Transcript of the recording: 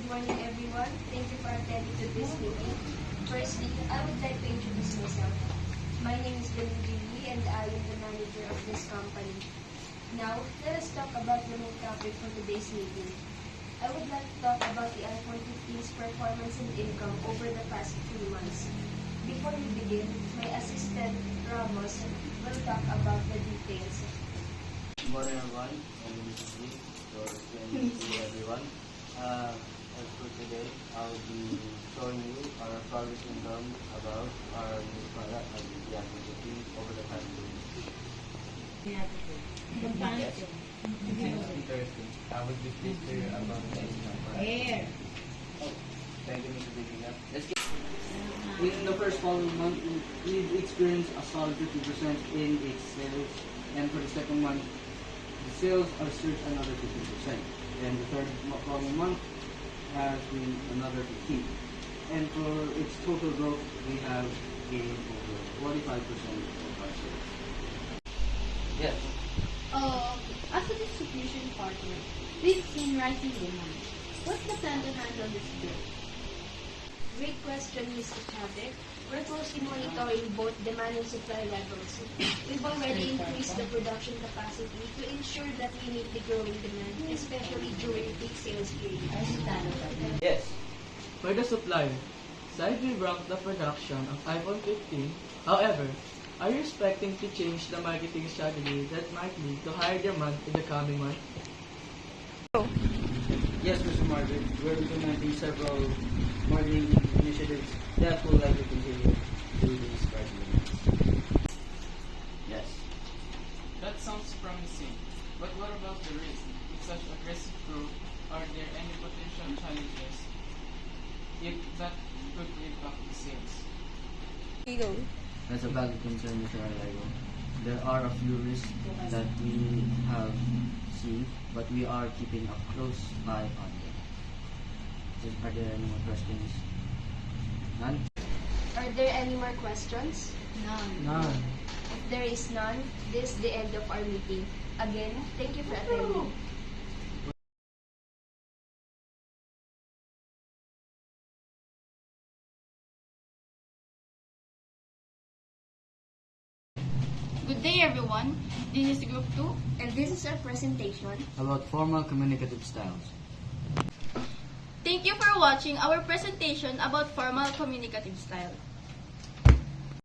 morning, everyone. Thank you for attending to this meeting. Firstly, I would like to introduce myself. My name is Belinda Lee, and I am the manager of this company. Now, let us talk about the main topic for today's meeting. I would like to talk about the iPhone 15's performance and income over the past few months. Before we begin, my assistant, Ramos, will talk about the details. Good morning, everyone. My name is Lee. So, it's to everyone. As for today, I'll be showing you our progress income about our new product and the activity over the past 2 weeks. Yes. Since Thursday, I would be pleased to hear about the income product. Oh, thank you, Mr. Bigina. Let's get In the first following month, we've experienced a solid 50% in its sales, and for the second month, the sales are surged another 15%, and the third following month has been another 15%. And for its total growth, we have gained over 45% of our sales. Yes. As a distribution partner, we've seen rising demand. What's the plan to handle this growth? Great question, Mr. Chavez. We're closely monitoring both demand and supply levels. We've already increased the production capacity to ensure that we meet the growing demand, especially during peak sales periods. Yes. For the supplier, side we ramped the production of iPhone 15. However, are you expecting to change the marketing strategy that might lead to higher demand in the coming month? Yes, Mr. Margaret, we're implementing several marketing initiatives that will likely continue through these months. Yes. That sounds promising. But what about the risk? With such aggressive growth, are there any potential challenges if that could impact the sales? That's a valid concern, Mr. Arlego. There are a few risks that we have seen, but we are keeping a close eye on them. Are there any more questions? None? Are there any more questions? None. If there is none, this is the end of our meeting. Again, thank you for attending. Good day, everyone. This is Group 2. And this is our presentation. About formal communicative styles. Thank you for watching our presentation about formal communicative style.